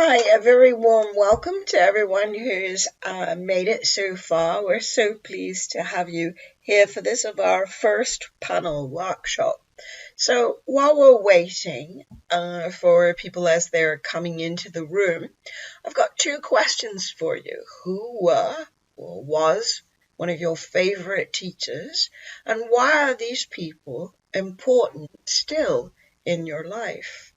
Hi, a very warm welcome to everyone who's made it so far. We're so pleased to have you here for this of our first panel workshop. So while we're waiting for people as they're coming into the room, I've got two questions for you. Who were or was one of your favorite teachers, and why are these people important still in your life?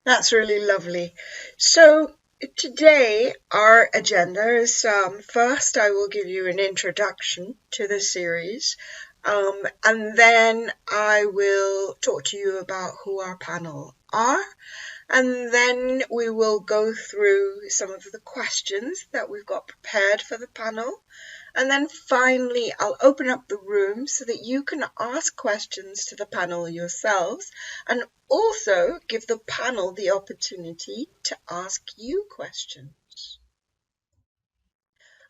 That's really lovely. So today our agenda is first I will give you an introduction to the series, and then I will talk to you about who our panel are, and then we will go through some of the questions that we've got prepared for the panel. And then finally, I'll open up the room so that you can ask questions to the panel yourselves and also give the panel the opportunity to ask you questions.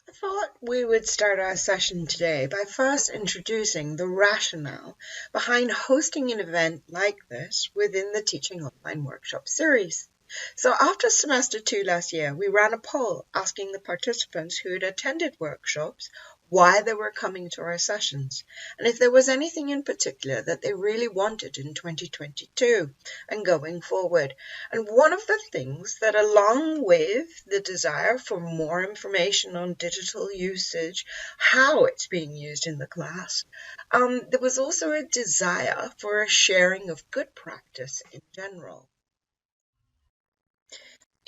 I thought we would start our session today by first introducing the rationale behind hosting an event like this within the Teaching Online Workshop series. So after semester 2 last year, we ran a poll asking the participants who had attended workshops why they were coming to our sessions, and if there was anything in particular that they really wanted in 2022 and going forward. And one of the things that, along with the desire for more information on digital usage, how it's being used in the class, there was also a desire for a sharing of good practice in general.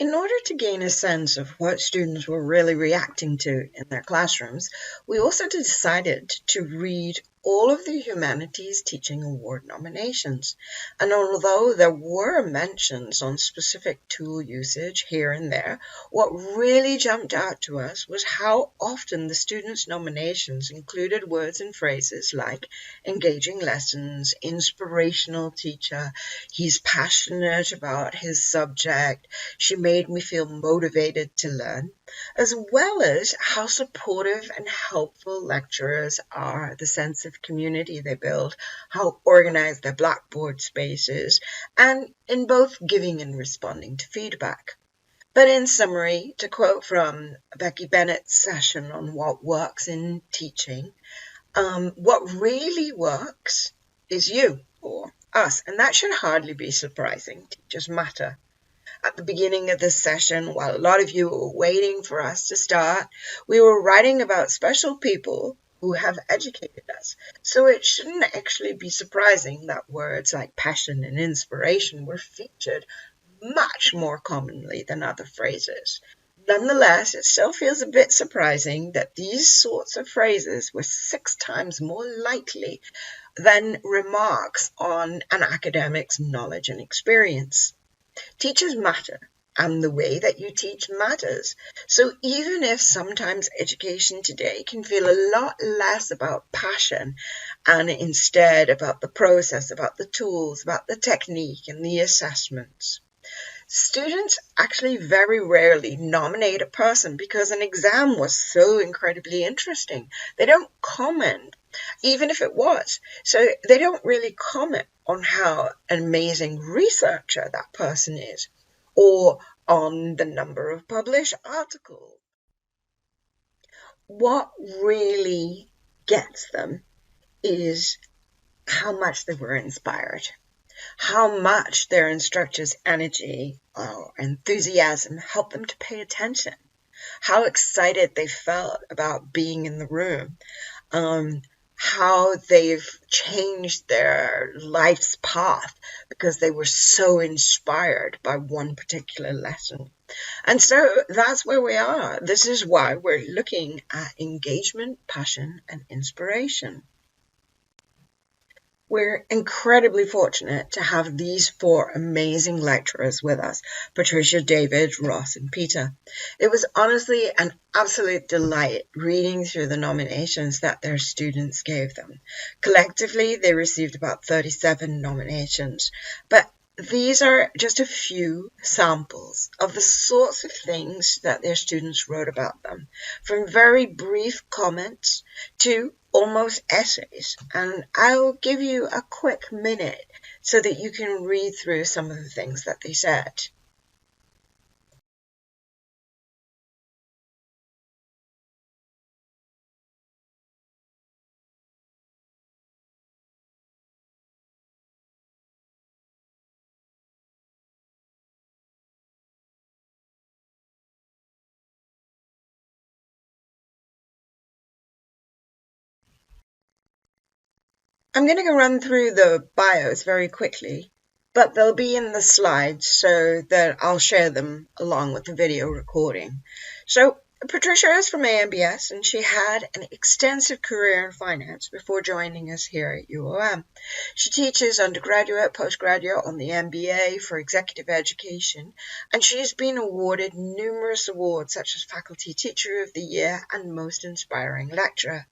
In order to gain a sense of what students were really reacting to in their classrooms, we also decided to read all of the Humanities Teaching Award nominations. And although there were mentions on specific tool usage here and there, what really jumped out to us was how often the students' nominations included words and phrases like engaging lessons, inspirational teacher, he's passionate about his subject, she made me feel motivated to learn, as well as how supportive and helpful lecturers are, the sense of community they build, how organized their Blackboard space is, and in both giving and responding to feedback. But in summary, to quote from Becky Bennett's session on what works in teaching, what really works is you or us, and that should hardly be surprising. Teachers matter. At the beginning of this session, while a lot of you were waiting for us to start, we were writing about special people who have educated us. So it shouldn't actually be surprising that words like passion and inspiration were featured much more commonly than other phrases. Nonetheless, it still feels a bit surprising that these sorts of phrases were 6 times more likely than remarks on an academic's knowledge and experience. Teachers matter, and the way that you teach matters. So even if sometimes education today can feel a lot less about passion and instead about the process, about the tools, about the technique and the assessments, students actually very rarely nominate a person because an exam was so incredibly interesting. They don't comment, even if it was. So they don't really comment on how an amazing researcher that person is, or on the number of published articles. What really gets them is how much they were inspired, how much their instructor's energy or enthusiasm helped them to pay attention, how excited they felt about being in the room, how they've changed their life's path because they were so inspired by one particular lesson. And so that's where we are. This is why we're looking at engagement, passion, and inspiration. We're incredibly fortunate to have these 4 amazing lecturers with us, Patricia, David, Ross, and Peter. It was honestly an absolute delight reading through the nominations that their students gave them. Collectively, they received about 37 nominations, but these are just a few samples of the sorts of things that their students wrote about them, from very brief comments to almost essays. And I'll give you a quick minute so that you can read through some of the things that they said. I'm going to run through the bios very quickly, but they'll be in the slides so that I'll share them along with the video recording. So Patricia is from AMBS, and she had an extensive career in finance before joining us here at UOM. She teaches undergraduate, postgraduate on the MBA for executive education, and she has been awarded numerous awards such as Faculty Teacher of the Year and Most Inspiring Lecturer.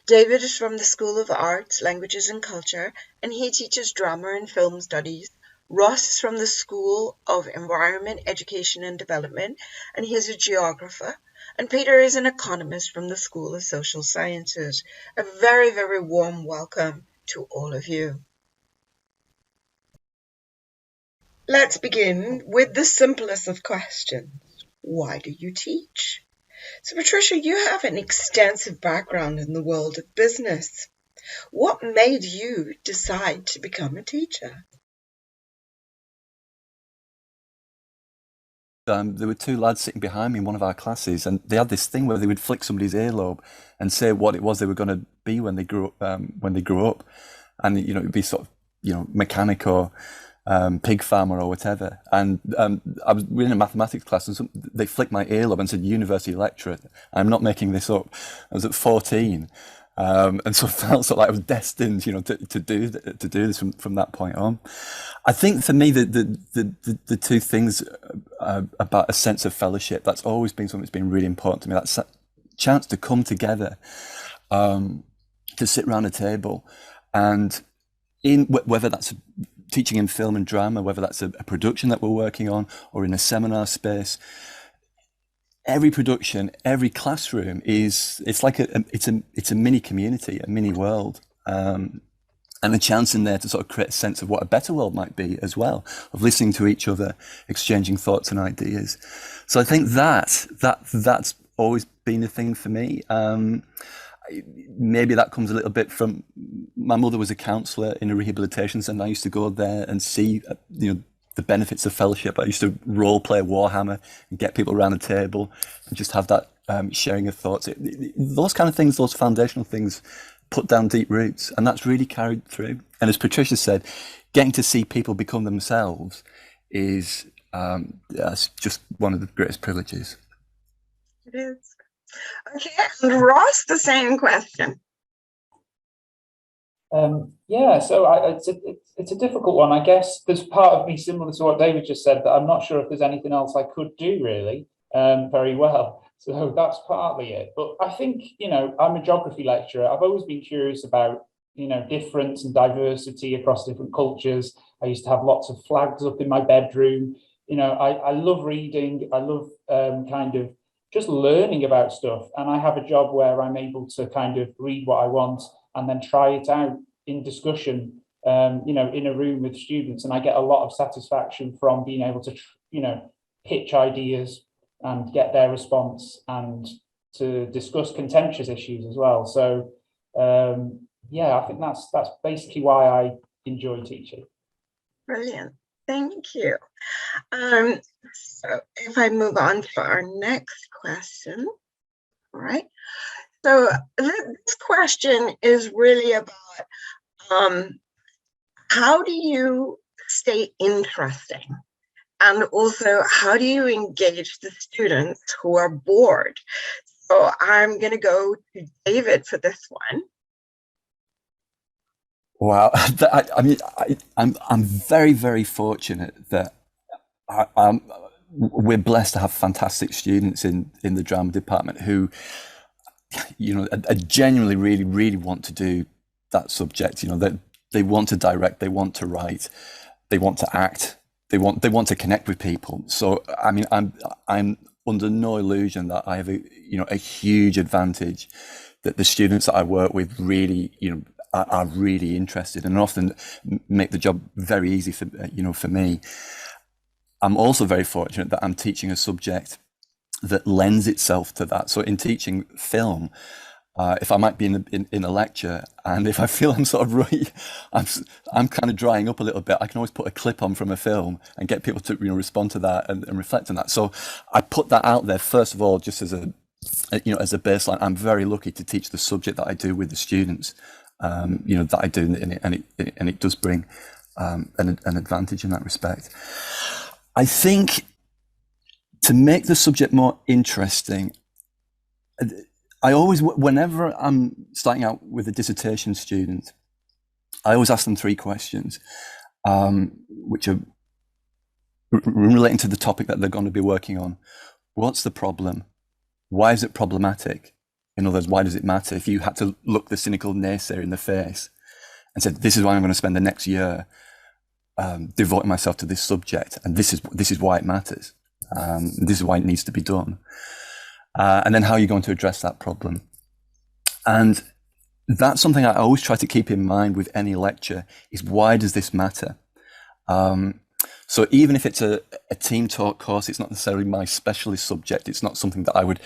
David is from the School of Arts, Languages and Culture, and he teaches drama and film studies. Ross is from the School of Environment, Education and Development, and he is a geographer. And Peter is an economist from the School of Social Sciences. A very, very warm welcome to all of you. Let's begin with the simplest of questions. Why do you teach? So Patricia, you have an extensive background in the world of business. What made you decide to become a teacher? There were two lads sitting behind me in one of our classes, and they had this thing where they would flick somebody's earlobe and say what it was they were going to be when they grew up, and it'd be sort of mechanic or pig farmer or whatever. And we were in a mathematics class, and they flicked my earlobe and said university lecturer. I'm not making this up. I was at 14. And so I felt sort of like I was destined, to do this from that point on. I think for me, the two things about a sense of fellowship, that's always been something that's been really important to me. That chance to come together, to sit around a table, and whether that's teaching in film and drama, whether that's a production that we're working on, or in a seminar space. Every production, every classroom it's like a mini community, a mini world, and a chance in there to sort of create a sense of what a better world might be as well, of listening to each other, exchanging thoughts and ideas. So I think that's always been a thing for me. Maybe that comes a little bit from my mother was a counsellor in a rehabilitation centre. I used to go there and see the benefits of fellowship. I used to role play Warhammer and get people around the table and just have that sharing of thoughts. Those kind of things, those foundational things, put down deep roots, and that's really carried through. And as Patricia said, getting to see people become themselves is just one of the greatest privileges. It is. Okay, and Ross, the same question. So it's a difficult one. I guess there's part of me similar to what David just said, that I'm not sure if there's anything else I could do really very well. So that's partly it. But I think, I'm a geography lecturer. I've always been curious about, difference and diversity across different cultures. I used to have lots of flags up in my bedroom. I love reading. I love kind of just learning about stuff. And I have a job where I'm able to kind of read what I want and then try it out in discussion, in a room with students. And I get a lot of satisfaction from being able to, pitch ideas and get their response and to discuss contentious issues as well. So, I think that's basically why I enjoy teaching. Brilliant. Thank you. So if I move on to our next question, all right. So this question is really about how do you stay interesting? And also, how do you engage the students who are bored? So I'm going to go to David for this one. Wow, I'm very, very fortunate that we're blessed to have fantastic students in the drama department who, genuinely really, really want to do that subject. They want to direct, they want to write, they want to act, they want to connect with people. So I mean, I'm under no illusion that I have a huge advantage, that the students that I work with really are really interested and often make the job very easy for me. I'm also very fortunate that I'm teaching a subject that lends itself to that. So in teaching film, if I might be in a lecture, and if I feel I'm sort of really, I'm kind of drying up a little bit, I can always put a clip on from a film and get people to respond to that and reflect on that. So I put that out there first of all, just as a baseline. I'm very lucky to teach the subject that I do with the students, that I do, and it does bring an advantage in that respect. I think to make the subject more interesting, I always, whenever I'm starting out with a dissertation student, I always ask them 3 questions, which are relating to the topic that they're going to be working on. What's the problem? Why is it problematic? In other words, why does it matter? If you had to look the cynical naysayer in the face and said, this is why I'm going to spend the next year devoting myself to this subject, and this is why it matters. This is why it needs to be done. And then how are you going to address that problem? And that's something I always try to keep in mind with any lecture, is why does this matter? So even if it's a team talk course, it's not necessarily my specialist subject. It's not something that I would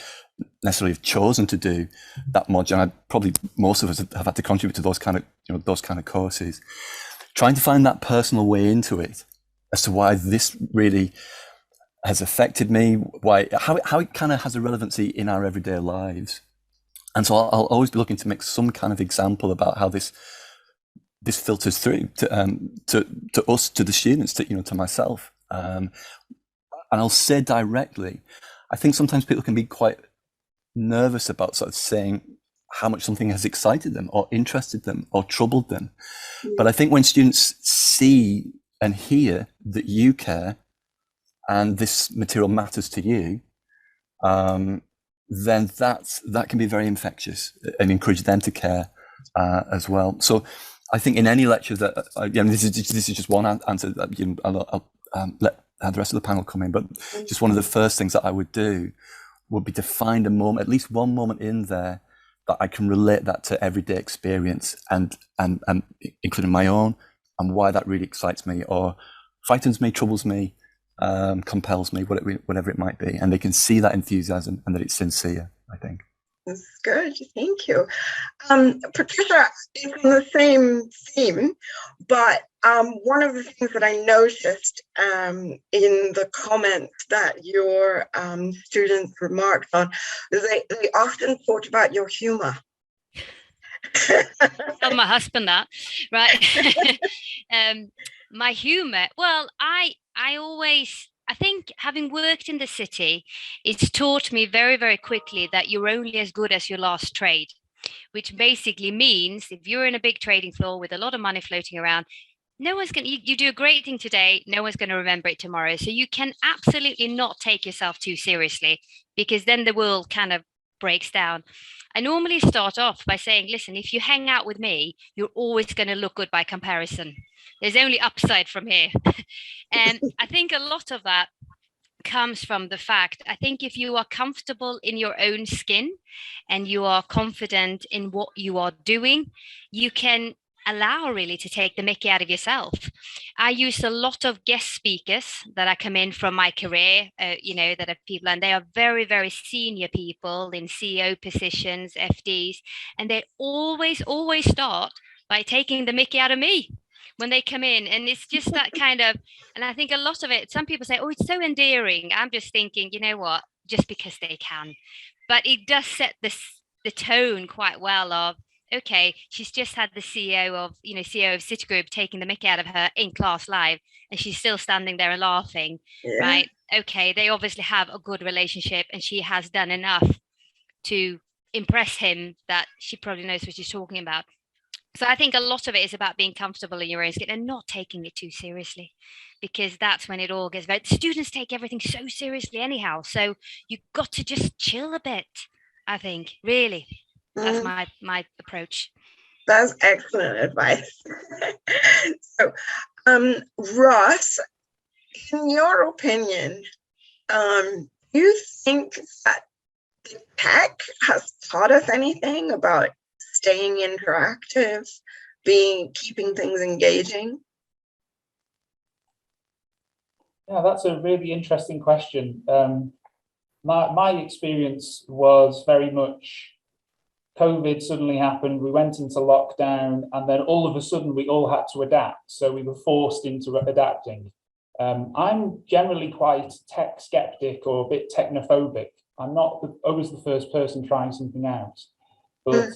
necessarily have chosen to do that much. And probably most of us have had to contribute to those kind of courses. Trying to find that personal way into it as to why this really has affected me, how it kind of has a relevancy in our everyday lives. And so I'll always be looking to make some kind of example about how this filters through to us, to the students, to myself. And I'll say directly, I think sometimes people can be quite nervous about sort of saying how much something has excited them or interested them or troubled them. But I think when students see and hear that you care and this material matters to you, then that can be very infectious and encourage them to care as well. So I think in any lecture that, this is just one answer. I'll let the rest of the panel come in, but just one of the first things that I would do would be to find a moment, at least one moment in there, that I can relate that to everyday experience and including my own, and why that really excites me or frightens me, troubles me, compels me, whatever it might be, and they can see that enthusiasm and that it's sincere, I think. That's good, thank you. Patricia, it's in the same theme, but one of the things that I noticed in the comments that your students remarked on is they often talked about your humor. Tell my husband that, right? My humor, well, I think having worked in the city, it's taught me very, very quickly that you're only as good as your last trade, which basically means if you're in a big trading floor with a lot of money floating around, no one's going to, you do a great thing today, no one's going to remember it tomorrow. So you can absolutely not take yourself too seriously, because then the world kind of breaks down. I normally start off by saying, listen, if you hang out with me, you're always going to look good by comparison. There's only upside from here. And I think a lot of that comes from the fact, I think if you are comfortable in your own skin and you are confident in what you are doing, you can allow really to take the mickey out of yourself. I use a lot of guest speakers that I come in from my career, that are people, and they are very, very senior people in CEO positions, FDs, and they always start by taking the mickey out of me when they come in. And it's just that kind of, and I think a lot of it, some people say, oh, it's so endearing. I'm just thinking, you know what, just because they can. But it does set the tone quite well of, okay, she's just had the CEO of Citigroup taking the mickey out of her in class live, and she's still standing there and laughing, right? Okay, they obviously have a good relationship, and she has done enough to impress him that she probably knows what she's talking about. So I think a lot of it is about being comfortable in your own skin and not taking it too seriously, because that's when it all gets very, students take everything so seriously anyhow. So you've got to just chill a bit, I think, really. That's my approach. That's excellent advice. So Ross, in your opinion, do you think that the tech has taught us anything about staying interactive, keeping things engaging? Yeah, that's a really interesting question. My experience was very much COVID suddenly happened, we went into lockdown, and then all of a sudden we all had to adapt. So we were forced into adapting. I'm generally quite tech skeptic or a bit technophobic. I'm not always the first person trying something out. But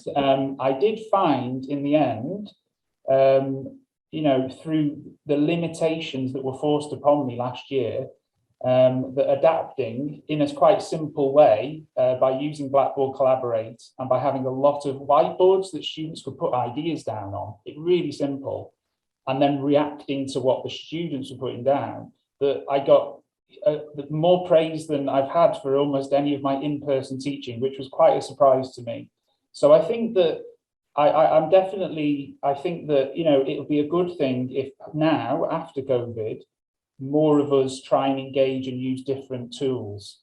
I did find in the end, through the limitations that were forced upon me last year, that adapting in a quite simple way by using Blackboard Collaborate and by having a lot of whiteboards that students could put ideas down on, it's really simple, and then reacting to what the students were putting down, that I got more praise than I've had for almost any of my in-person teaching, which was quite a surprise to me. So I think that I think that, it'll be a good thing if now, after COVID, more of us try and engage and use different tools.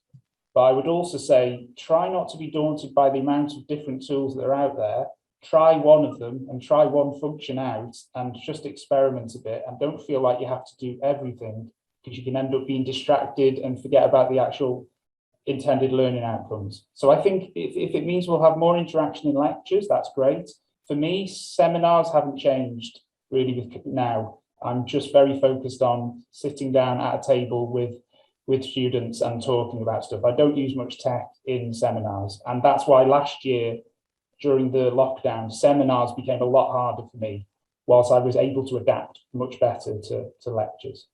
But I would also say, try not to be daunted by the amount of different tools that are out there. Try one of them and try one function out and just experiment a bit, and don't feel like you have to do everything, because you can end up being distracted and forget about the actual intended learning outcomes. So I think if it means we'll have more interaction in lectures, that's great. For me, seminars haven't changed really now. I'm just very focused on sitting down at a table with students and talking about stuff. I don't use much tech in seminars. And that's why last year, during the lockdown, seminars became a lot harder for me, whilst I was able to adapt much better to lectures.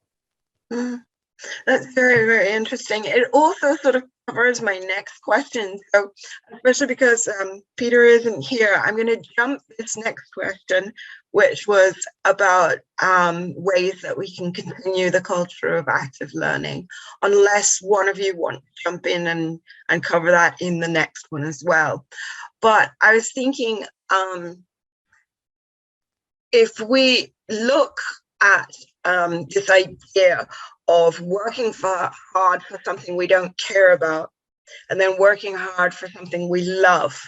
That's very, very interesting. It also sort of covers my next question. So, especially because Peter isn't here, I'm going to jump this next question, which was about ways that we can continue the culture of active learning, unless one of you want to jump in and cover that in the next one as well. But I was thinking, if we look at this idea of working hard for something we don't care about, and then working hard for something we love.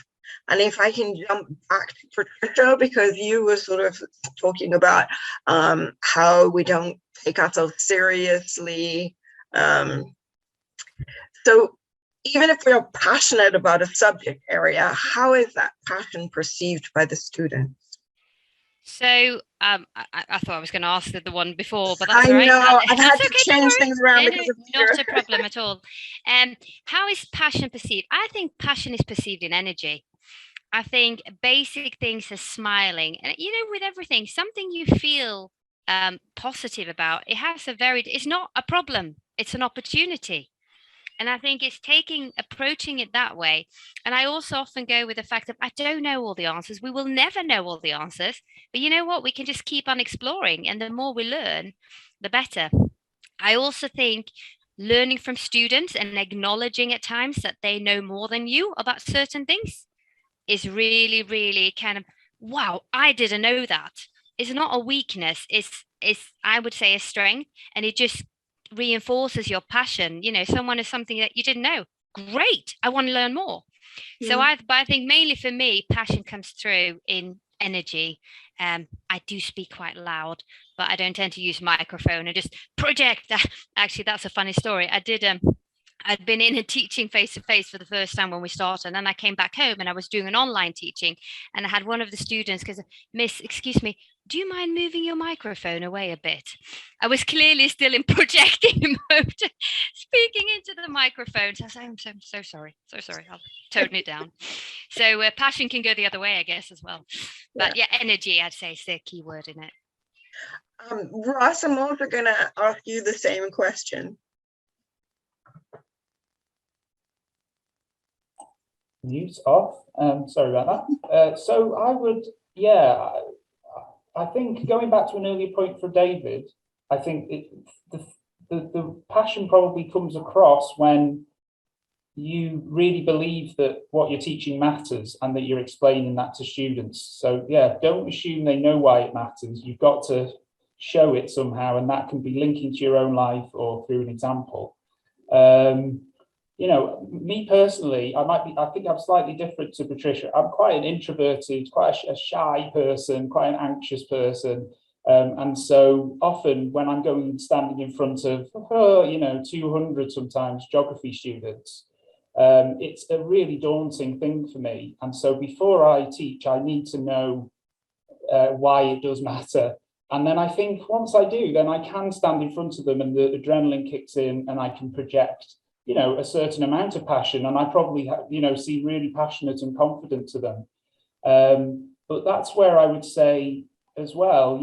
And if I can jump back to Patricia, because you were sort of talking about how we don't take ourselves seriously. So even if we're passionate about a subject area, how is that passion perceived by the students? So I thought I was going to ask the one before, but that's I all right. know, I've had That's to change things around because of Peter. Not a problem at all. How is passion perceived? I think passion is perceived in energy. I think basic things are smiling, and with everything, something you feel positive about, it's not a problem, it's an opportunity. And I think it's approaching it that way. And I also often go with the fact that I don't know all the answers. We will never know all the answers. But you know what? We can just keep on exploring. And the more we learn, the better. I also think learning from students and acknowledging at times that they know more than you about certain things is really, really kind of, wow, I didn't know that. It's not a weakness. It's I would say, a strength. And it just reinforces your passion. Someone is something that you didn't know. Great, I want to learn more. So I think mainly for me, passion comes through in energy. I do speak quite loud, but I don't tend to use microphone and just project. Actually, that's a funny story. I'd been in a teaching face-to-face for the first time when we started, and then I came back home and I was doing an online teaching, and I had one of the students, because, Miss, excuse me, do you mind moving your microphone away a bit? I was clearly still in projecting mode, speaking into the microphone. So I was like, I'm so sorry, I'll tone it down. So passion can go the other way, I guess, as well. But yeah, energy, I'd say, is the key word in it. Ross, I'm also going to ask you the same question. Mute off. Sorry about that. So I would, I think going back to an earlier point for David, I think the passion probably comes across when you really believe that what you're teaching matters and that you're explaining that to students. So yeah, don't assume they know why it matters. You've got to show it somehow, and that can be linking to your own life or through an example. You know, me personally, I think I'm slightly different to Patricia. I'm quite an introverted, quite a shy person, quite an anxious person. And so often when I'm standing in front of, 200 sometimes geography students, it's a really daunting thing for me. And so before I teach, I need to know why it does matter. And then I think once I do, then I can stand in front of them and the adrenaline kicks in and I can project, a certain amount of passion. And I probably, seem really passionate and confident to them. But that's where I would say as well,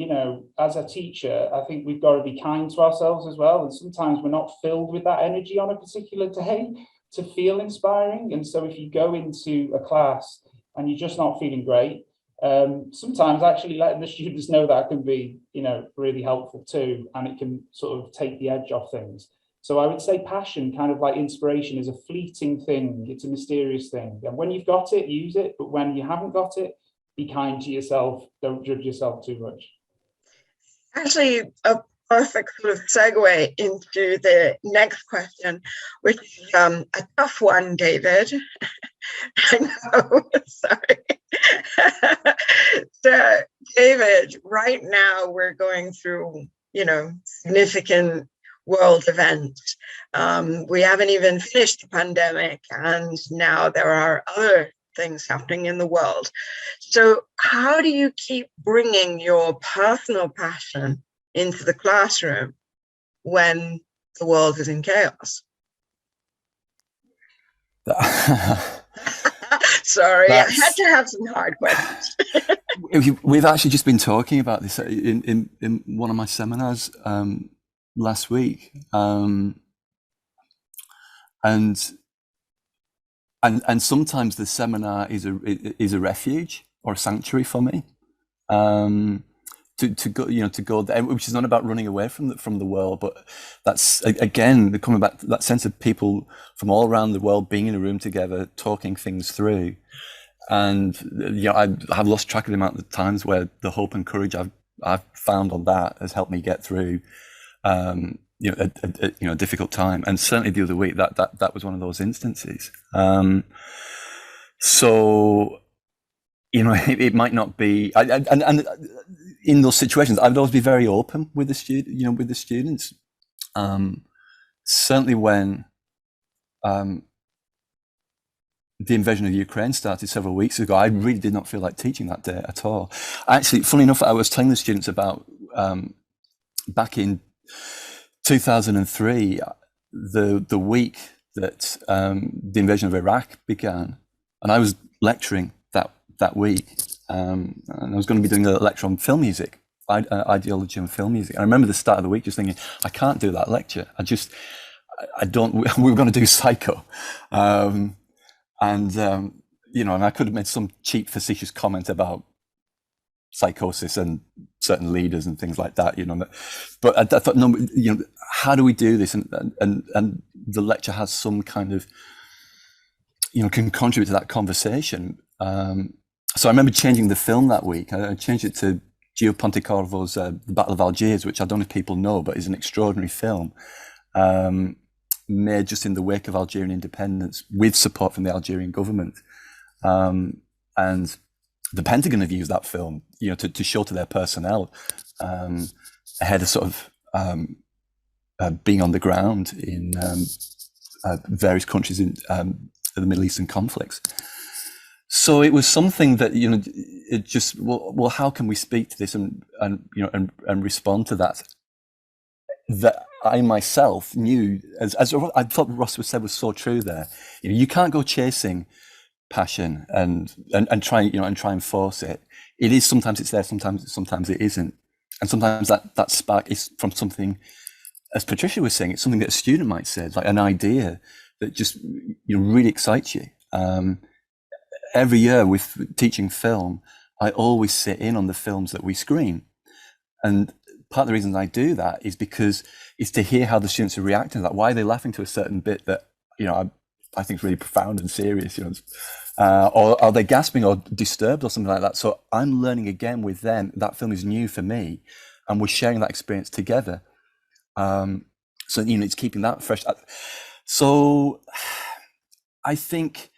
as a teacher, I think we've got to be kind to ourselves as well. And sometimes we're not filled with that energy on a particular day to feel inspiring. And so if you go into a class and you're just not feeling great, sometimes actually letting the students know that can be, really helpful too. And it can sort of take the edge off things. So I would say passion, kind of like inspiration, is a fleeting thing. It's a mysterious thing. And when you've got it, use it. But when you haven't got it, be kind to yourself. Don't judge yourself too much. Actually, a perfect sort of segue into the next question, which is a tough one, David. I know, sorry. So, David, right now we're going through, significant world events. We haven't even finished the pandemic, and now there are other things happening in the world. So how do you keep bringing your personal passion into the classroom when the world is in chaos? Sorry, I had to have some hard questions. We've actually just been talking about this in one of my seminars last week, and sometimes the seminar is a refuge or a sanctuary for me, to go there, which is not about running away from the world, but that's again coming back to that sense of people from all around the world being in a room together, talking things through. And I have lost track of the amount of times where the hope and courage I've found on that has helped me get through a difficult time. And certainly the other week that was one of those instances. So it might not be, and in those situations I would always be very open with the students. Certainly when the invasion of Ukraine started several weeks ago, I really did not feel like teaching that day at all. Actually, funny enough, I was telling the students about back in 2003, the week that the invasion of Iraq began, and I was lecturing that week, and I was going to be doing a lecture on film music, ideology and film music. And I remember the start of the week just thinking, I can't do that lecture. I don't. We were going to do Psycho, and I could have made some cheap, facetious comment about psychosis and certain leaders and things like that, But I thought, no, how do we do this? And the lecture has some kind of, can contribute to that conversation. So I remember changing the film that week. I changed it to Gio Pontecorvo's The Battle of Algiers, which I don't know if people know, but is an extraordinary film made just in the wake of Algerian independence with support from the Algerian government. And the Pentagon have used that film, to show to their personnel ahead of sort of being on the ground in various countries in the Middle Eastern conflicts. So it was something that it just well, how can we speak to this and respond to that? That I myself knew, as I thought Ross said was so true there. You can't go chasing passion and try and force it. It is, sometimes it's there, sometimes it isn't, and sometimes that spark is from something, as Patricia was saying, it's something that a student might say, like an idea that just really excites you. Every year with teaching film, I always sit in on the films that we screen, and part of the reason I do that is because it's to hear how the students are reacting to that. Why are they laughing to a certain bit that I think is really profound and serious, or are they gasping or disturbed or something like that? So I'm learning again with them. That film is new for me, and we're sharing that experience together. So, you know, it's keeping that fresh. So I think,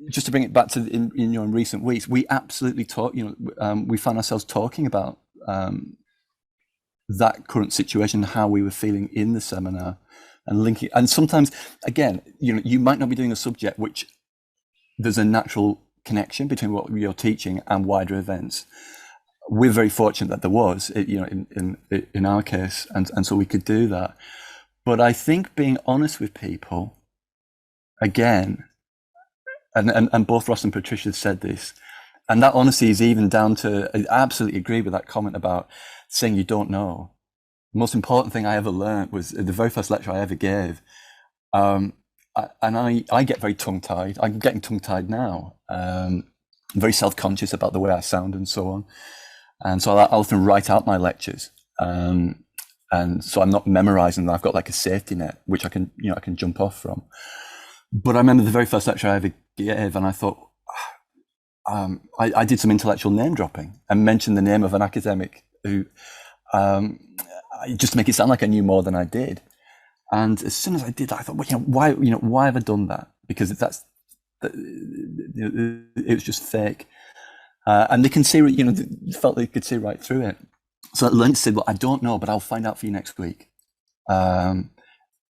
just to bring it back to in recent weeks, we absolutely talk, you know, we found ourselves talking about that current situation, how we were feeling in the seminar, and linking. And sometimes, again, you know, you might not be doing a subject which there's a natural connection between what you're teaching and wider events. We're very fortunate that there was, you know, in our case, and so we could do that. But I think being honest with people, again, and both Ross and Patricia said this, and that honesty is even down to, I absolutely agree with that comment about saying you don't know. The most important thing I ever learned was the very first lecture I ever gave. And I get very tongue-tied. I'm getting tongue-tied now. I'm very self-conscious about the way I sound and so on. And so I often write out my lectures. And so I'm not memorizing them. I've got like a safety net, which I can jump off from. But I remember the very first lecture I ever gave, and I thought, I did some intellectual name dropping and mentioned the name of an academic who, just to make it sound like I knew more than I did. And as soon as I did that, I thought, well, why have I done that? Because it was just fake. And they can see, you know, they felt they could see right through it. So I learned to say, well, I don't know, but I'll find out for you next week.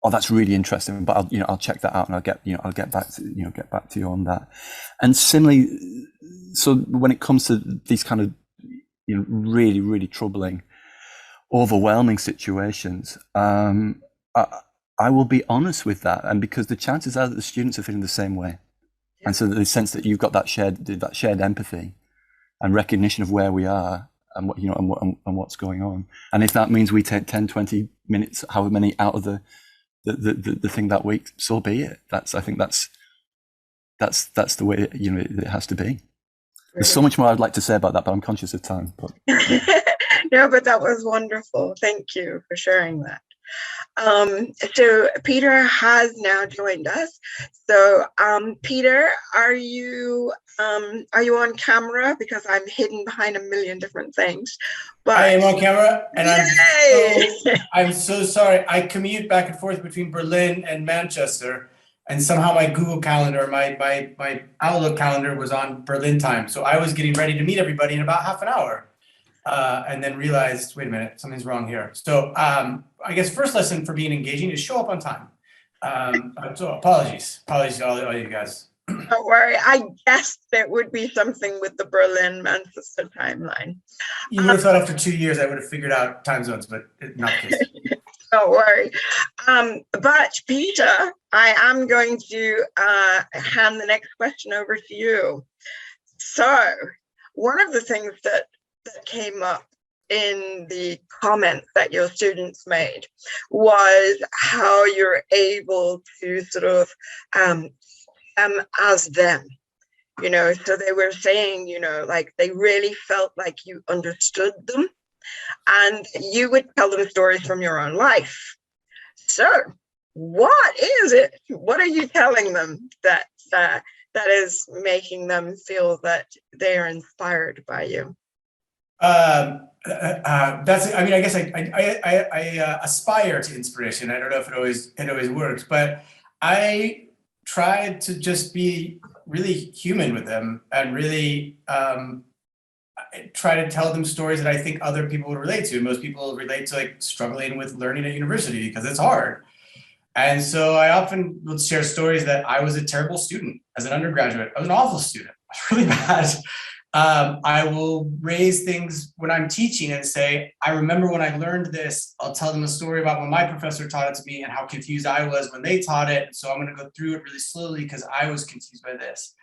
Oh, that's really interesting, but I'll check that out and I'll get back to you on that. And similarly, so when it comes to these kind of, you know, really, really troubling, overwhelming situations, I will be honest with that, and because the chances are that the students are feeling the same way, and so the sense that you've got that shared empathy and recognition of where we are and what, you know, and what's going on, and if that means we take 10, 20 minutes, however many, out of the thing that week, so be it. I think that's the way it has to be. There's so much more I'd like to say about that, but I'm conscious of time. But no, but that was wonderful. Thank you for sharing that. So Peter has now joined us. So Peter, are you on camera? Because I'm hidden behind a million different things. But I am on camera, and I'm so sorry. I commute back and forth between Berlin and Manchester, and somehow my Google Calendar, my Outlook calendar was on Berlin time. So I was getting ready to meet everybody in about half an hour. And then realized, wait a minute, something's wrong here. So I guess first lesson for being engaging is show up on time. So apologies to all you guys. Don't worry, I guessed there would be something with the Berlin-Manchester timeline. You would have thought after 2 years I would have figured out time zones, but not the case. Don't worry. But Peter, I am going to hand the next question over to you. So one of the things that came up in the comments that your students made was how you're able to sort of as them, you know. So they were saying, you know, like they really felt like you understood them and you would tell them stories from your own life. So what is it? What are you telling them that is making them feel that they are inspired by you? I guess I aspire to inspiration. I don't know if it always works, but I tried to just be really human with them and really try to tell them stories that I think other people would relate to. Most people relate to like struggling with learning at university because it's hard. And so I often would share stories that I was a terrible student as an undergraduate. I was an awful student. I was really bad. I will raise things when I'm teaching and say, I remember when I learned this. I'll tell them a story about when my professor taught it to me and how confused I was when they taught it. And so I'm going to go through it really slowly because I was confused by this.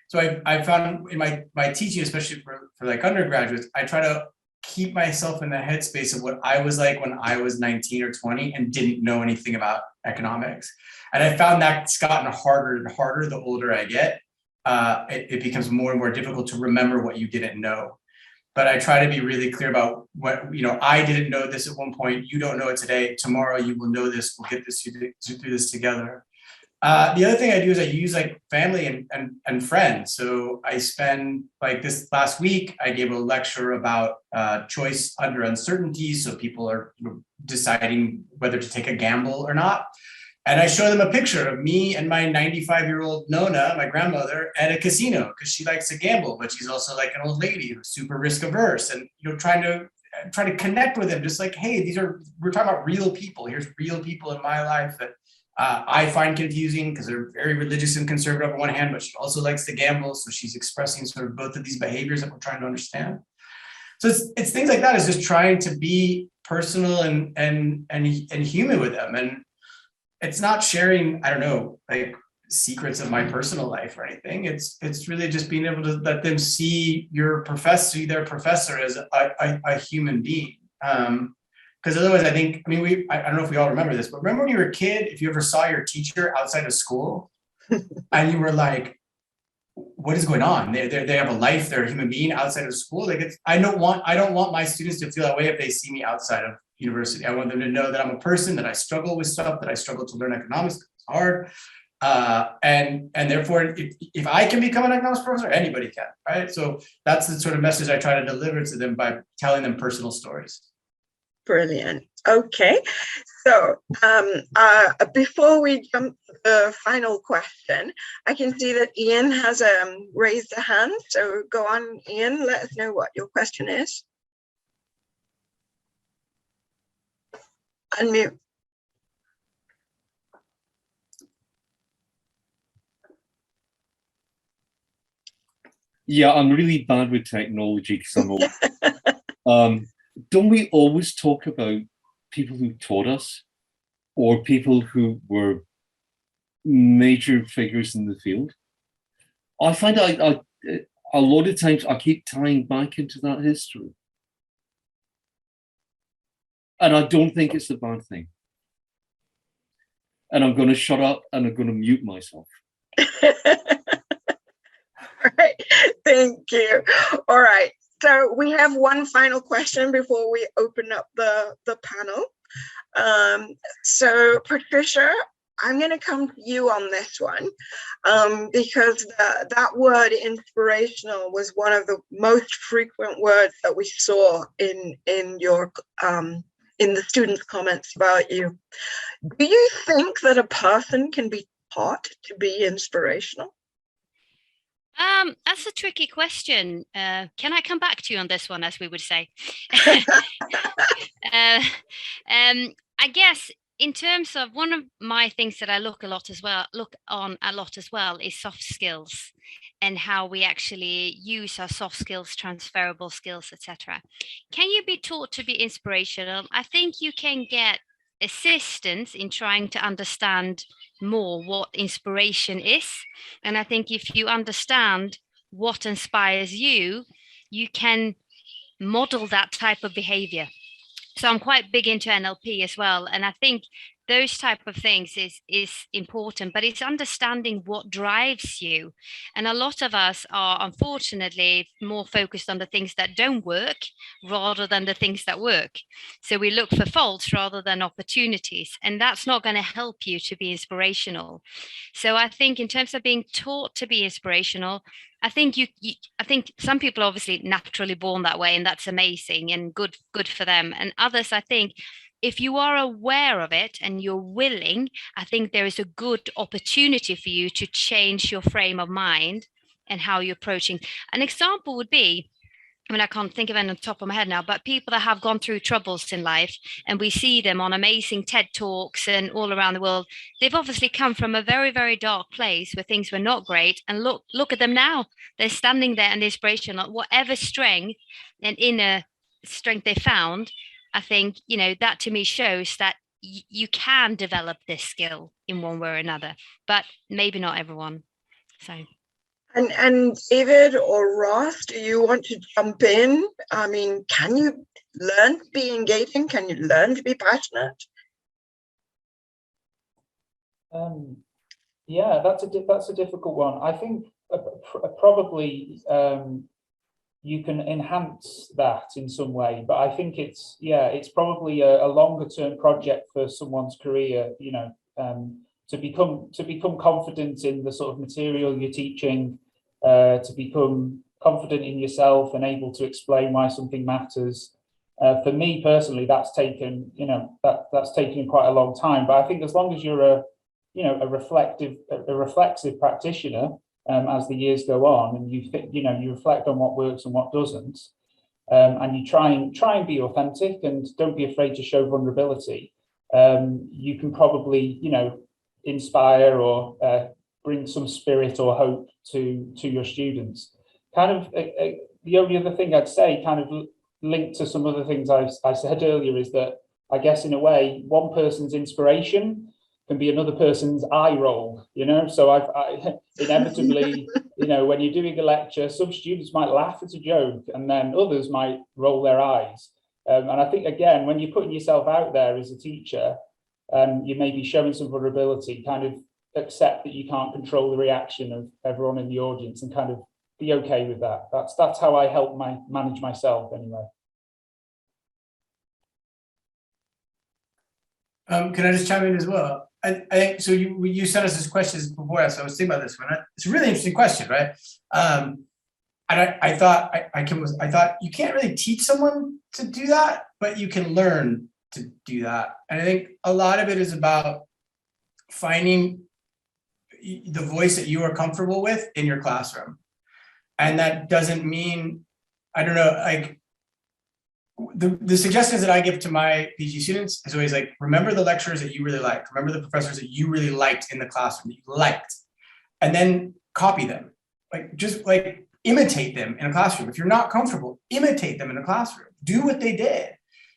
So I found in my teaching, especially for like undergraduates, I try to keep myself in the headspace of what I was like when I was 19 or 20 and didn't know anything about economics. And I found that's gotten harder and harder the older I get. It becomes more and more difficult to remember what you didn't know. But I try to be really clear about what, you know, I didn't know this at one point. You don't know it today. Tomorrow you will know this. We'll get this through this together. The other thing I do is I use like family and friends. So I spend, like this last week, I gave a lecture about choice under uncertainty. So people are deciding whether to take a gamble or not. And I show them a picture of me and my 95-year-old Nona, my grandmother, at a casino, because she likes to gamble, but she's also like an old lady who's super risk averse, and trying to connect with them, just like, hey, we're talking about real people. Here's real people in my life that I find confusing because they're very religious and conservative on one hand, but she also likes to gamble. So she's expressing sort of both of these behaviors that we're trying to understand. So it's things like that. It's just trying to be personal and human with them. And it's not sharing, I don't know, like secrets of my personal life or anything. It's really just being able to let them see their professor as a human being. Because otherwise, I don't know if we all remember this, but remember when you were a kid, if you ever saw your teacher outside of school and you were like, what is going on? They have a life, they're a human being outside of school. Like I don't want my students to feel that way if they see me outside of university. I want them to know that I'm a person, that I struggle with stuff, that I struggle to learn economics. It's hard. And therefore, if I can become an economics professor, anybody can, right? So that's the sort of message I try to deliver to them by telling them personal stories. Brilliant. Okay, so before we jump to the final question, I can see that Ian has raised a hand. So go on, Ian, let us know what your question is. Unmute. Yeah, I'm really bad with technology because I'm old. Don't we always talk about people who taught us or people who were major figures in the field? I find a lot of times I keep tying back into that history. And I don't think it's a bad thing. And I'm going to shut up and I'm going to mute myself. All right, thank you. All right, so we have one final question before we open up the panel. So Patricia, I'm going to come to you on this one because that word inspirational was one of the most frequent words that we saw in your in the students' comments about you. Do you think that a person can be taught to be inspirational? That's a tricky question. Can I come back to you on this one, as we would say? I guess in terms of one of my things that I look on a lot as well is soft skills and how we actually use our soft skills, transferable skills, etc. Can you be taught to be inspirational? I think you can get assistance in trying to understand more what inspiration is. And I think if you understand what inspires you, you can model that type of behavior. So I'm quite big into NLP as well. And I think those type of things is important, but it's understanding what drives you. And a lot of us are unfortunately more focused on the things that don't work rather than the things that work. So we look for faults rather than opportunities, and that's not going to help you to be inspirational. So I think in terms of being taught to be inspirational, I think I think some people are obviously naturally born that way, and that's amazing and good for them. And others, I think, if you are aware of it and you're willing, I think there is a good opportunity for you to change your frame of mind and how you're approaching. An example would be, I mean, I can't think of any on the top of my head now, but people that have gone through troubles in life, and we see them on amazing TED Talks and all around the world. They've obviously come from a very, very dark place where things were not great. And look at them now. They're standing there and the inspiration, whatever strength and inner strength they found. I think, that to me shows that you can develop this skill in one way or another, but maybe not everyone. So. And David or Ross, do you want to jump in? I mean, can you learn to be engaging? Can you learn to be passionate? Yeah, that's a difficult one. I think probably you can enhance that in some way, but I think it's probably a longer term project for someone's career. to become confident in the sort of material you're teaching, to become confident in yourself and able to explain why something matters. For me personally, that's taken, that's taken quite a long time. But I think as long as you're a reflexive practitioner, as the years go on, and you reflect on what works and what doesn't, and you try and be authentic and don't be afraid to show vulnerability, you can probably, inspire or bring some spirit or hope to your students. Kind of the only other thing I'd say, kind of linked to some other things I said earlier, is that I guess in a way, one person's inspiration can be another person's eye roll, so I inevitably, when you're doing a lecture, some students might laugh at a joke and then others might roll their eyes. And I think, again, when you're putting yourself out there as a teacher, you may be showing some vulnerability, kind of accept that you can't control the reaction of everyone in the audience and kind of be okay with that. That's how I help manage myself anyway. Can I just chime in as well? I think so. You sent us this questions before, so I was thinking about this one. It's a really interesting question, right? And I thought you can't really teach someone to do that, but you can learn to do that. And I think a lot of it is about finding the voice that you are comfortable with in your classroom. And that doesn't mean, I don't know, like the suggestions that I give to my PG students is always like, remember the lecturers that you really liked, remember the professors that you really liked in the classroom, that you liked, and then copy them. Just imitate them in a classroom. If you're not comfortable, imitate them in a classroom. Do what they did.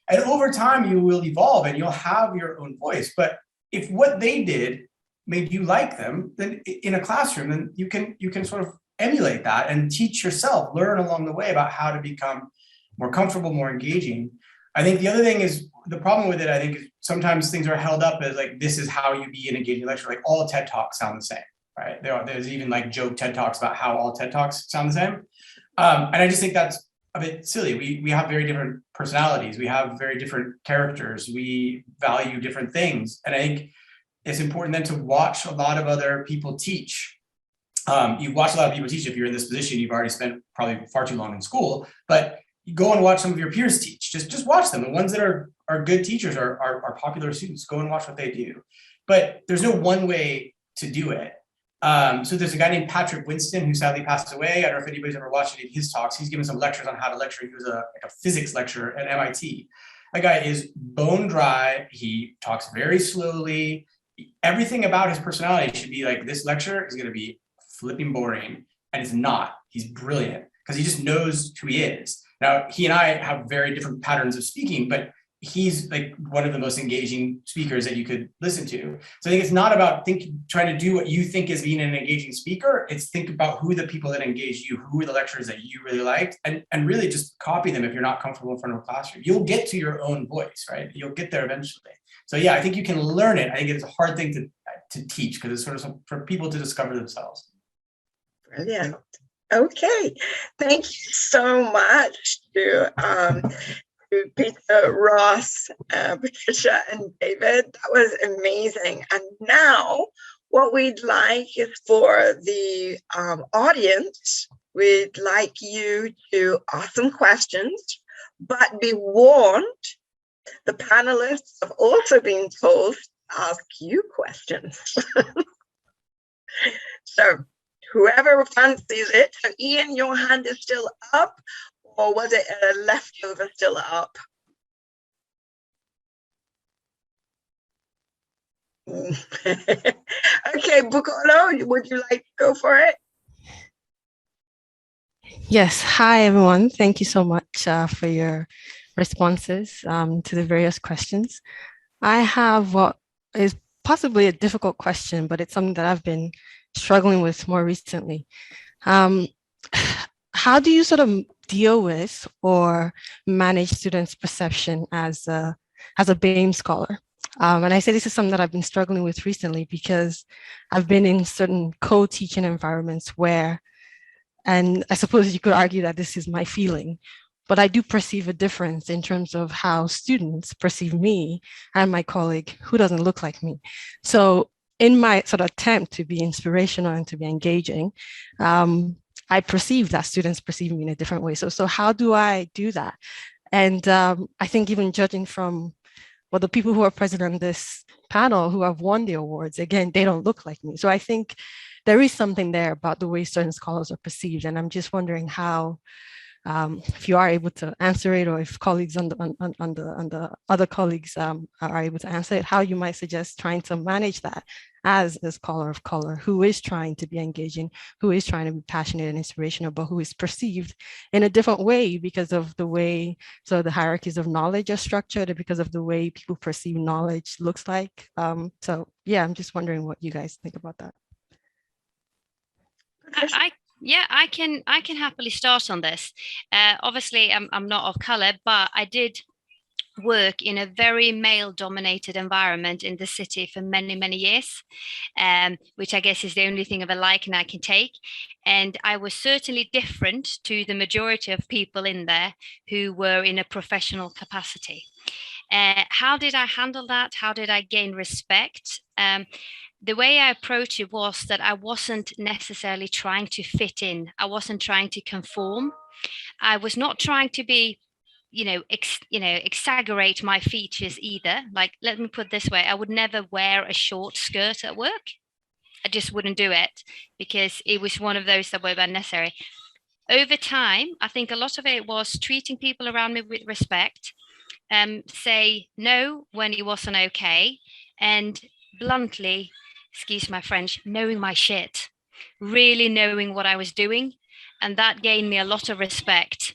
And over time, you will evolve and you'll have your own voice. But if what they did made you like them, then in a classroom, then you can sort of emulate that and teach yourself, learn along the way about how to become more comfortable, more engaging. I think the other thing is, the problem with it, I think, is sometimes things are held up as like, this is how you be an engaging lecturer. Like all TED Talks sound the same, right? There's even like joke TED Talks about how all TED Talks sound the same. And I just think that's a bit silly. We have very different personalities. We have very different characters. We value different things. And I think it's important then to watch a lot of other people teach. You watch a lot of people teach. If you're in this position, you've already spent probably far too long in school, but you go and watch some of your peers teach. Just watch them. The ones that are good teachers are popular students. Go and watch what they do. But there's no one way to do it. So there's a guy named Patrick Winston who sadly passed away. I don't know if anybody's ever watched any of his talks. He's given some lectures on how to lecture. He was a physics lecturer at MIT. That guy is bone dry. He talks very slowly. Everything about his personality should be like, this lecture is going to be flipping boring. And it's not. He's brilliant because he just knows who he is. Now, he and I have very different patterns of speaking, but he's like one of the most engaging speakers that you could listen to. So I think it's not about trying to do what you think is being an engaging speaker. It's think about who the people that engage you, who are the lecturers that you really liked, and really just copy them if you're not comfortable in front of a classroom. You'll get to your own voice, right? You'll get there eventually. So yeah, I think you can learn it. I think it's a hard thing to teach because it's sort of for people to discover themselves. Brilliant. Okay, thank you so much to Peter, Ross, Patricia, and David. That was amazing. And now what we'd like is for the audience, we'd like you to ask some questions, but be warned, the panelists have also been told to ask you questions. So whoever fancies it. So Ian, your hand is still up, or was it leftover still up? Okay, Bukolo, would you like to go for it? Yes. Hi, everyone. Thank you so much for your responses to the various questions. I have what is possibly a difficult question, but it's something that I've been struggling with more recently. How do you sort of deal with or manage students' perception as a BAME scholar? And I say this is something that I've been struggling with recently because I've been in certain co-teaching environments where, and I suppose you could argue that this is my feeling, but I do perceive a difference in terms of how students perceive me and my colleague who doesn't look like me. So in my sort of attempt to be inspirational and to be engaging, I perceive that students perceive me in a different way. So how do I do that? And I think even judging from the people who are present on this panel who have won the awards, again, they don't look like me. So I think there is something there about the way certain scholars are perceived. And I'm just wondering how, if you are able to answer it, or if colleagues on the other colleagues are able to answer it, how you might suggest trying to manage that as a scholar of color who is trying to be engaging, who is trying to be passionate and inspirational, but who is perceived in a different way because of the way the hierarchies of knowledge are structured, and because of the way people perceive knowledge looks like. So yeah, I'm just wondering what you guys think about that. I can happily start on this. Obviously, I'm not of color, but I did work in a very male-dominated environment in the city for many, many years, which I guess is the only thing of a liking I can take. And I was certainly different to the majority of people in there who were in a professional capacity. How did I handle that? How did I gain respect? The way I approached it was that I wasn't necessarily trying to fit in. I wasn't trying to conform. I was not trying to be, exaggerate my features either. Like, let me put it this way, I would never wear a short skirt at work. I just wouldn't do it because it was one of those that were unnecessary. Over time, I think a lot of it was treating people around me with respect, say no when it wasn't okay, and bluntly, excuse my French, knowing my shit, really knowing what I was doing. And that gained me a lot of respect,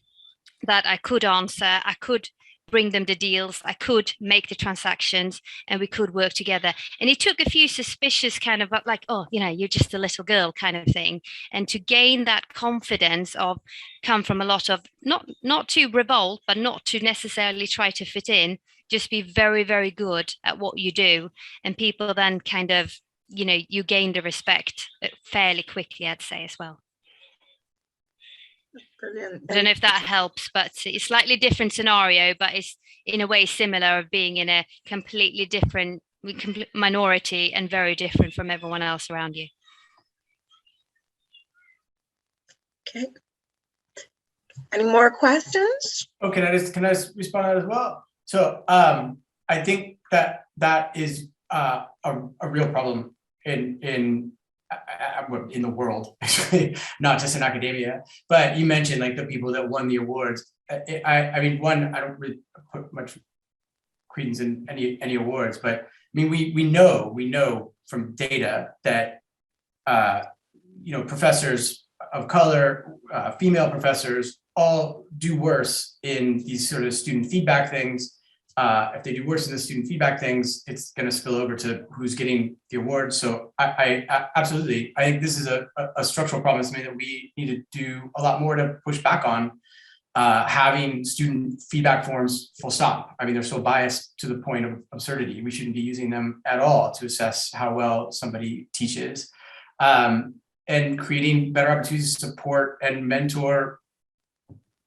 that I could answer, I could bring them the deals, I could make the transactions, and we could work together. And it took a few suspicious kind of like, oh, you're just a little girl kind of thing. And to gain that confidence of come from a lot of not to revolt, but not to necessarily try to fit in, just be very, very good at what you do. And people then kind of, you gain the respect fairly quickly, I'd say as well. Brilliant. I don't know if that helps, but it's a slightly different scenario, but it's in a way similar of being in a completely different minority and very different from everyone else around you. Okay. Any more questions? Oh, can I respond to that as well? So I think that is a real problem in the world, actually, not just in academia. But you mentioned like the people that won the awards. I mean, I don't really put much credence in any awards, but I mean, we know from data that professors of color, female professors, all do worse in these sort of student feedback things. If they do worse in the student feedback things, it's going to spill over to who's getting the award. So I absolutely, I think this is a structural problem, something that we need to do a lot more to push back on. Having student feedback forms, full stop. I mean, they're so biased to the point of absurdity. We shouldn't be using them at all to assess how well somebody teaches. And creating better opportunities to support and mentor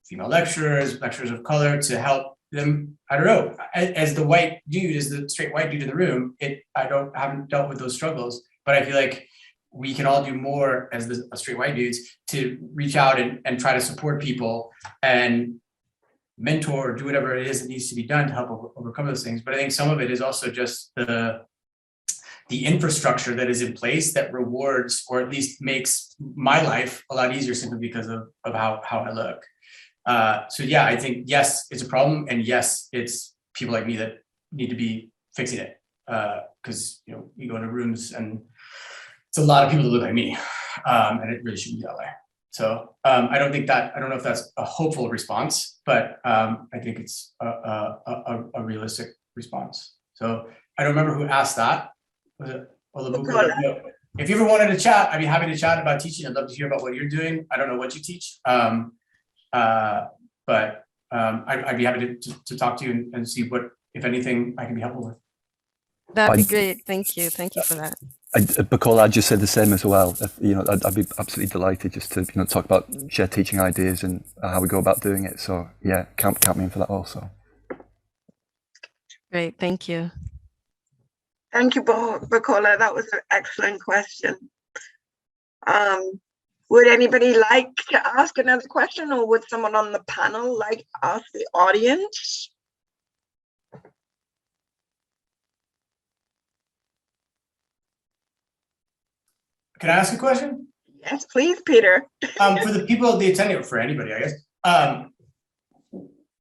female lecturers of color to help them. I don't know, as the white dude, as the straight white dude in the room, I haven't dealt with those struggles, but I feel like we can all do more as the straight white dudes to reach out and try to support people and mentor or do whatever it is that needs to be done to help overcome those things. But I think some of it is also just the infrastructure that is in place that rewards, or at least makes my life a lot easier simply because of how I look. So yeah, I think, yes, it's a problem. And yes, it's people like me that need to be fixing it. Because, you go into rooms and it's a lot of people that look like me. And it really shouldn't be that way. So I don't know if that's a hopeful response, but I think it's a realistic response. So I don't remember who asked that. Was it Olabuku? If you ever wanted to chat, I'd be happy to chat about teaching. I'd love to hear about what you're doing. I don't know what you teach. But I'd be happy to talk to you and see what, if anything, I can be helpful with. That'd be great. Thank you for that. Bacall, I'd just say the same as well. I'd be absolutely delighted just to talk about shared teaching ideas and how we go about doing it. So yeah, count me in for that also. Great, thank you. Thank you, Bacola. That was an excellent question. Would anybody like to ask another question, or would someone on the panel like to ask the audience? Can I ask a question? Yes, please, Peter. For the people, the attending, or for anybody, I guess.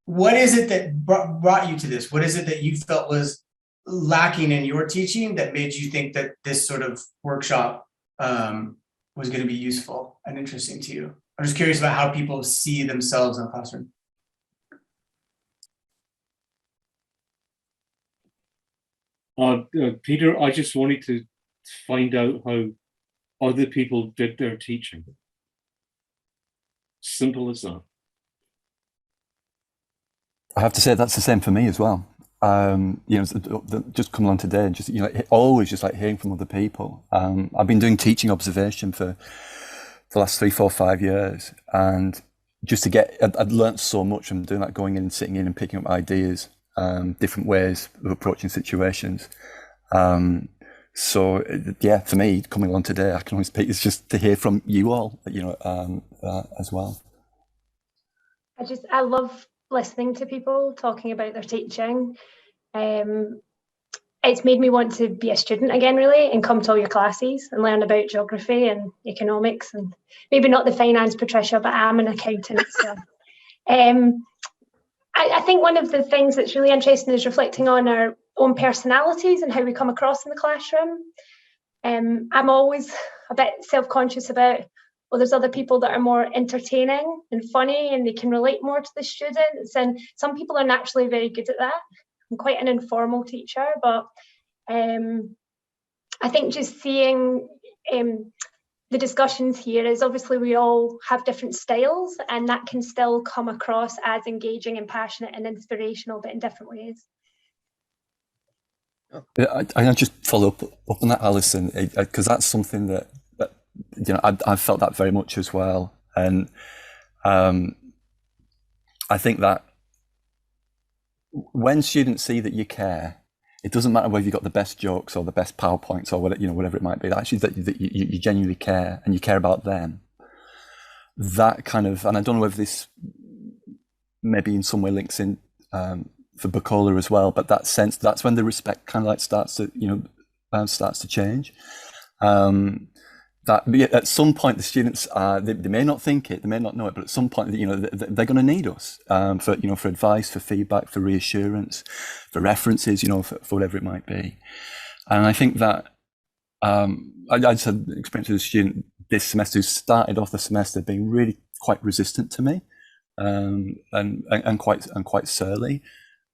What is it that brought you to this? What is it that you felt was lacking in your teaching that made you think that this sort of workshop was going to be useful and interesting to you? I'm just curious about how people see themselves in the classroom. Peter, I just wanted to find out how other people did their teaching. Simple as that. I have to say that's the same for me as well. You know, just coming on today, just, you know, always just like hearing from other people. I've been doing teaching observation for the last 3, 4, 5 years, and just to get, I'd learned so much from doing that, going in and sitting in and picking up ideas, different ways of approaching situations. So yeah, for me, coming on today, I can always speak. It's just to hear from you all, you know, as well. I love listening to people talking about their teaching. It's made me want to be a student again, really, and come to all your classes and learn about geography and economics, and maybe not the finance, Patricia, but I'm an accountant. So I think one of the things that's really interesting is reflecting on our own personalities and how we come across in the classroom. I'm always a bit self-conscious about, well, there's other people that are more entertaining and funny and they can relate more to the students, and some people are naturally very good at that. I'm quite an informal teacher, but I think just seeing the discussions here is, obviously we all have different styles, and that can still come across as engaging and passionate and inspirational, but in different ways. I just follow up on that, Alison, because that's something that you know, I've felt that very much as well. And I think that when students see that you care, it doesn't matter whether you've got the best jokes or the best PowerPoints or whatever, you know, whatever it might be, actually that you genuinely care and you care about them. That kind of, and I don't know whether this maybe in some way links in for Bacola as well, but that sense, that's when the respect kind of like starts to, you know, starts to change. That at some point the students they may not think it, they may not know it, but at some point, you know, they're going to need us for, you know, for advice, for feedback, for reassurance, for references, you know, for whatever it might be. And I think that I just had experience with a student this semester who started off the semester being really quite resistant to me, and quite surly.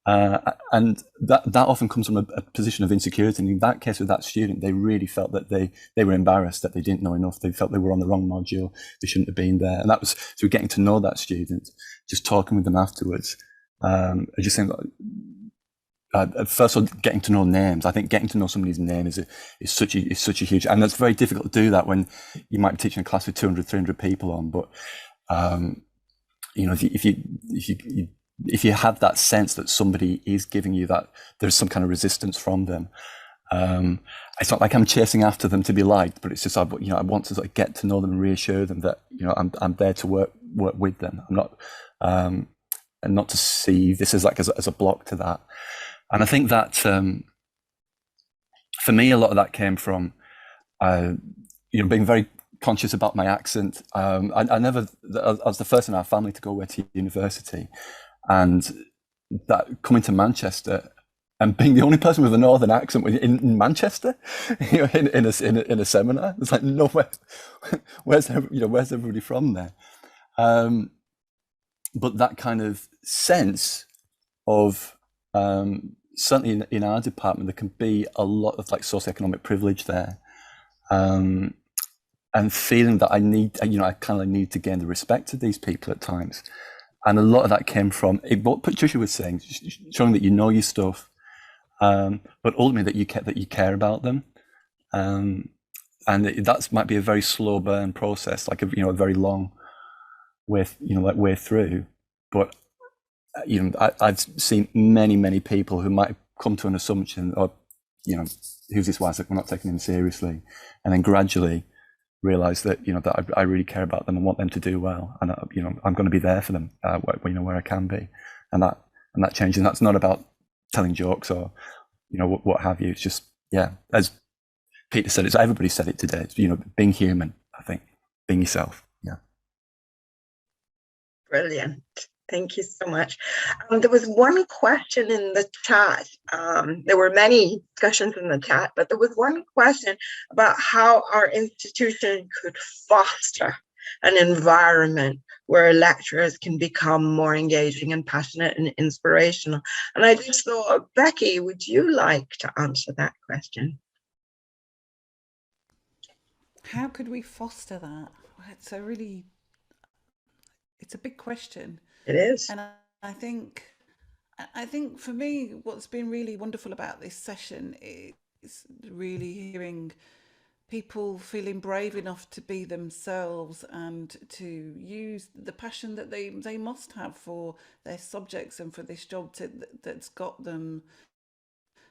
And that often comes from a position of insecurity. And in that case, with that student, they really felt that they were embarrassed, that they didn't know enough. They felt they were on the wrong module. They shouldn't have been there. And that was through getting to know that student, just talking with them afterwards. I just think first of all, getting to know names. I think getting to know somebody's name is such a huge, and that's very difficult to do that when you might be teaching a class with 200, 300 people on. But you know, if you have that sense that somebody is giving you that, there's some kind of resistance from them. It's not like I'm chasing after them to be liked, but it's just, you know, I want to sort of get to know them and reassure them that, you know, I'm there to work with them. I'm not, and not to see this as like as a block to that. And I think that for me, a lot of that came from, you know, being very conscious about my accent. I was the first in our family to go away to university. And that coming to Manchester and being the only person with a northern accent in Manchester, you know, in a seminar, it's like, no, where's everybody from there? But that kind of sense of certainly in our department, there can be a lot of like socioeconomic privilege there, and feeling that I kind of need to gain the respect of these people at times. And a lot of that came from what Patricia was saying, showing that you know your stuff, but ultimately that you care about them, and that might be a very slow burn process, like a very long way through. But you know, I've seen many people who might come to an assumption or who's this wise? Like, we're not taking him seriously. And then gradually realize that, that I really care about them and want them to do well. And, I'm going to be there for them, where I can be. And that changes. And that's not about telling jokes or, what have you. It's just, as Peter said, everybody said it today. It's, being human, I think, being yourself. Yeah. Brilliant. Thank you so much. There was one question in the chat. There were many discussions in the chat, but there was one question about how our institution could foster an environment where lecturers can become more engaging and passionate and inspirational. And I just thought, Becky, would you like to answer that question? How could we foster that? It's a big question. It is. And I think for me, what's been really wonderful about this session is really hearing people feeling brave enough to be themselves and to use the passion that they must have for their subjects and for this job that's got them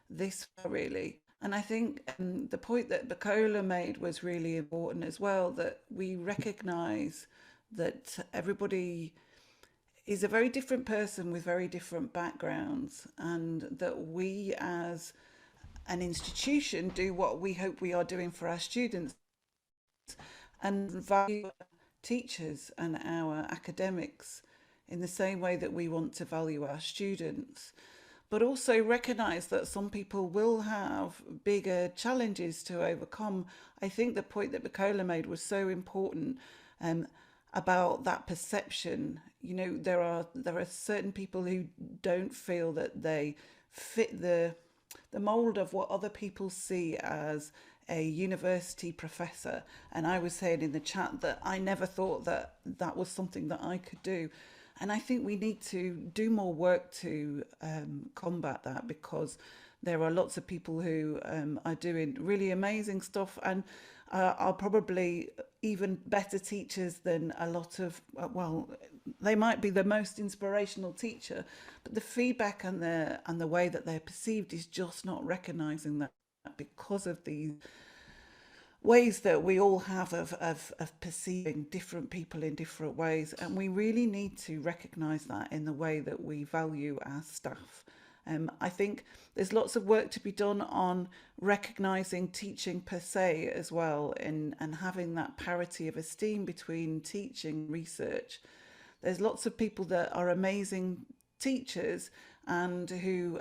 this far, really. And I think the point that Bacola made was really important as well, that we recognise that everybody is a very different person with very different backgrounds, and that we as an institution do what we hope we are doing for our students and value teachers and our academics in the same way that we want to value our students, but also recognise that some people will have bigger challenges to overcome. I think the point that Bacola made was so important, about that perception. There are certain people who don't feel that they fit the mold of what other people see as a university professor. And I was saying in the chat that I never thought that that was something that I could do. And I think we need to do more work to combat that, because there are lots of people who are doing really amazing stuff and are probably even better teachers than a lot of, they might be the most inspirational teacher, but the feedback and the way that they're perceived is just not recognising that, because of these ways that we all have of perceiving different people in different ways. And we really need to recognise that in the way that we value our staff. I think there's lots of work to be done on recognising teaching per se as well, and having that parity of esteem between teaching and research. There's lots of people that are amazing teachers and who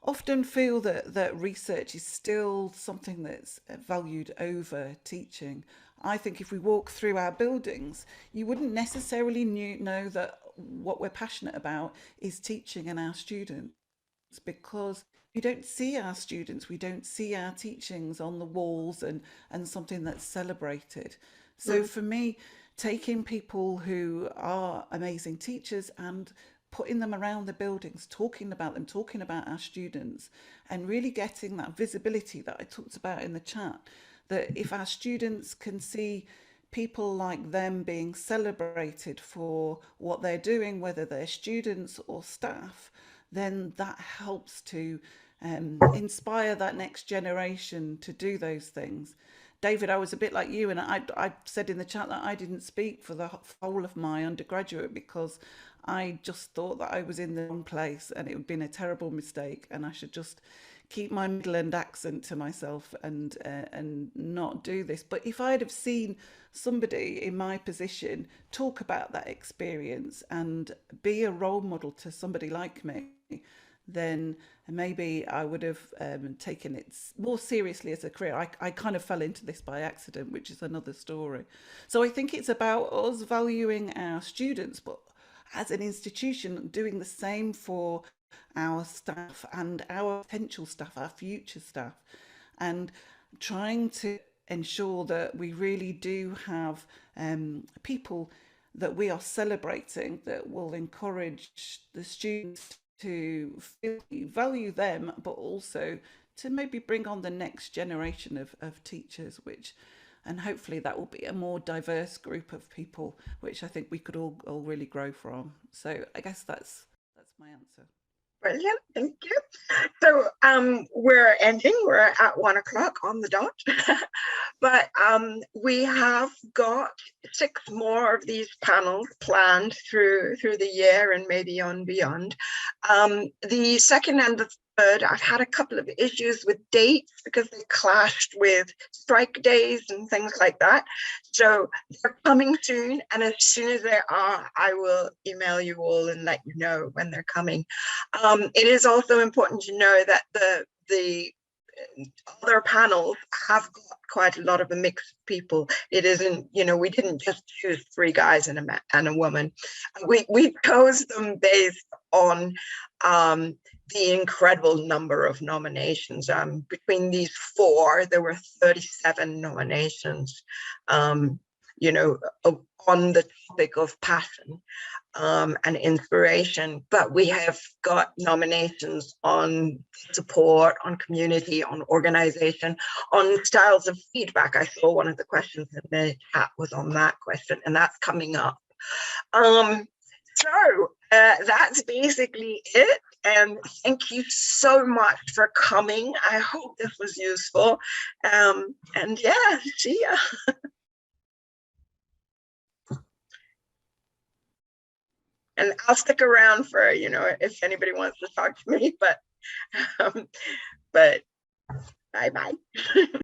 often feel that research is still something that's valued over teaching. I think if we walk through our buildings, you wouldn't necessarily know that what we're passionate about is teaching and our students, because we don't see our students, we don't see our teachings on the walls and something that's celebrated. So for me, taking people who are amazing teachers and putting them around the buildings, talking about them, talking about our students, and really getting that visibility that I talked about in the chat, that if our students can see people like them being celebrated for what they're doing, whether they're students or staff, then that helps to inspire that next generation to do those things. David, I was a bit like you, and I said in the chat that I didn't speak for the whole of my undergraduate because I just thought that I was in the wrong place and it would have been a terrible mistake, and I should just keep my Midland accent to myself and not do this. But if I'd have seen somebody in my position talk about that experience and be a role model to somebody like me, then maybe I would have taken it more seriously as a career. I kind of fell into this by accident, which is another story. So I think it's about us valuing our students, but as an institution doing the same for our staff and our potential staff, our future staff, and trying to ensure that we really do have people that we are celebrating that will encourage the students to value them, but also to maybe bring on the next generation of teachers, and hopefully that will be a more diverse group of people, which I think we could all really grow from. So I guess that's my answer. Brilliant, thank you. So we're ending, we're at 1 o'clock on the dot, but we have got 6 more of these panels planned through the year and maybe on beyond. The second and the third, I've had a couple of issues with dates because they clashed with strike days and things like that. So they're coming soon, and as soon as they are, I will email you all and let you know when they're coming. It is also important to know that the other panels have got quite a lot of a mix of people. It isn't, you know, we didn't just choose 3 guys and a woman. We chose them based on the incredible number of nominations. Between these 4, there were 37 nominations, you know, on the topic of passion and inspiration, but we have got nominations on support, on community, on organization, on styles of feedback. I saw one of the questions in the chat was on that question, and that's coming up. So that's basically it. And thank you so much for coming. I hope this was useful. And yeah, see ya. And I'll stick around for, you know, if anybody wants to talk to me, but bye-bye.